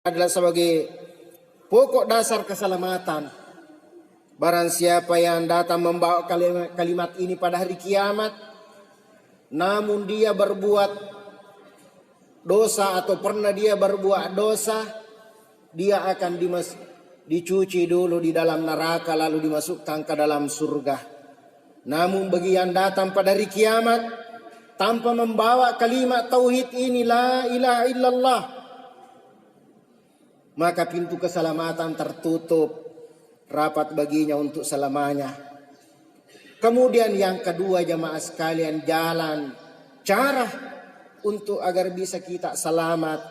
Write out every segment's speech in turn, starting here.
adalah sebagai pokok dasar keselamatan. Barang siapa yang datang membawa kalimat ini pada hari kiamat, namun dia berbuat dosa atau pernah dia berbuat dosa, dia akan dicuci dulu di dalam neraka lalu dimasukkan ke dalam surga. Namun bagi yang datang pada hari kiamat tanpa membawa kalimat tauhid ini, la ilaha illallah, maka pintu keselamatan tertutup rapat baginya untuk selamanya. Kemudian yang kedua, jamaah sekalian, jalan cara untuk agar bisa kita selamat,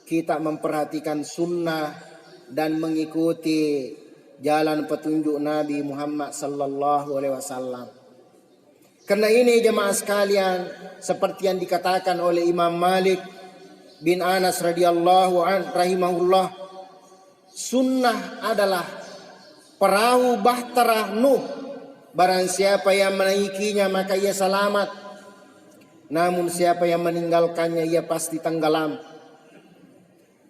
kita memperhatikan sunnah dan mengikuti jalan petunjuk Nabi Muhammad sallallahu alaihi wasallam. Karena ini jemaah sekalian, seperti yang dikatakan oleh Imam Malik bin Anas radhiyallahu an rahimahullah, sunnah adalah perahu bahtera Nuh. Barang siapa yang menaikinya maka ia selamat, namun siapa yang meninggalkannya ia pasti tenggelam.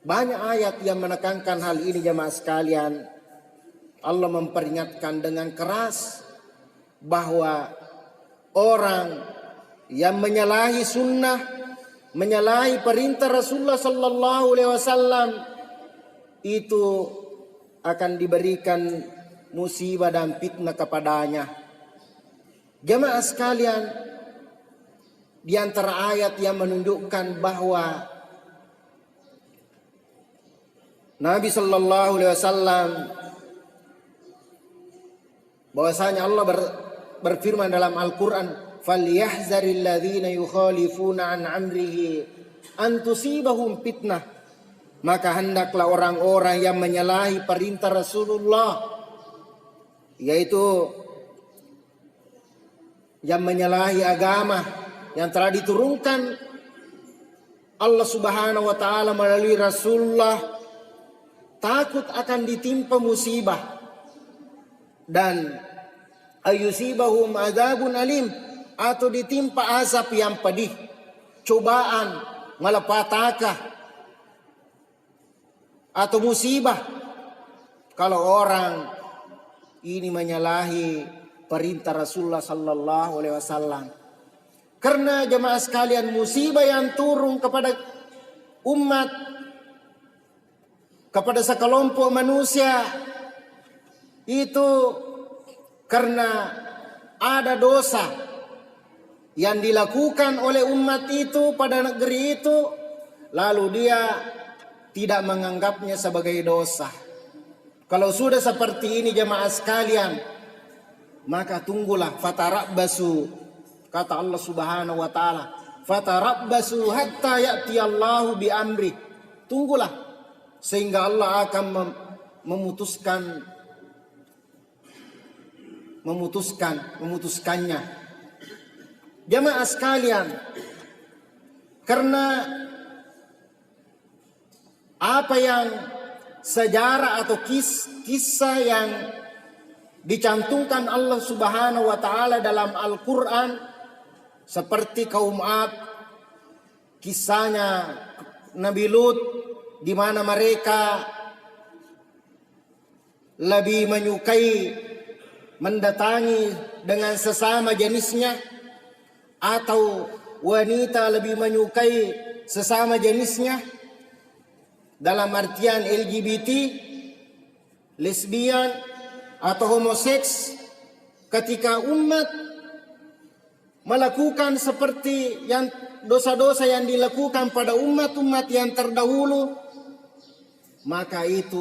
Banyak ayat yang menekankan hal ini jemaah sekalian. Allah memperingatkan dengan keras bahwa orang yang menyalahi sunnah, menyalahi perintah Rasulullah sallallahu alaihi wasallam itu akan diberikan musibah dan fitnah kepadanya. Jemaah sekalian, di antara ayat yang menunjukkan bahwa Nabi sallallahu alaihi wasallam, bahwasanya Allah berfirman dalam Al-Qur'an, "Falyahzaril ladzina yukhalifuna an amrihi an tusibahum fitnah." Maka hendaklah orang-orang yang menyalahi perintah Rasulullah, yaitu yang menyalahi agama yang telah diturunkan Allah Subhanahu wa taala melalui Rasulullah, takut akan ditimpa musibah dan ayusibahum adzabun alim, atau ditimpa azab yang pedih, cobaan, malapetaka atau musibah kalau orang ini menyalahi perintah Rasulullah sallallahu alaihi wasallam. Karena jemaah sekalian, musibah yang turun kepada umat, kepada sekelompok manusia itu karena ada dosa yang dilakukan oleh umat itu pada negeri itu, lalu dia tidak menganggapnya sebagai dosa. Kalau sudah seperti ini jemaah sekalian, maka tunggulah, fatarabbasu, kata Allah Subhanahu wa taala, fatarabbasu hatta ya'ti Allahu bi amri. Tunggulah sehingga Allah akan memutuskannya. Jemaah sekalian, karena apa yang sejarah atau kisah yang dicantumkan Allah Subhanahu wa taala dalam Al-Qur'an, seperti kaum Ad, kisahnya Nabi Lut, di mana mereka lebih menyukai mendatangi dengan sesama jenisnya, atau wanita lebih menyukai sesama jenisnya dalam artian LGBT, lesbian atau homoseks. Ketika umat melakukan seperti yang dosa-dosa yang dilakukan pada umat-umat yang terdahulu, maka itu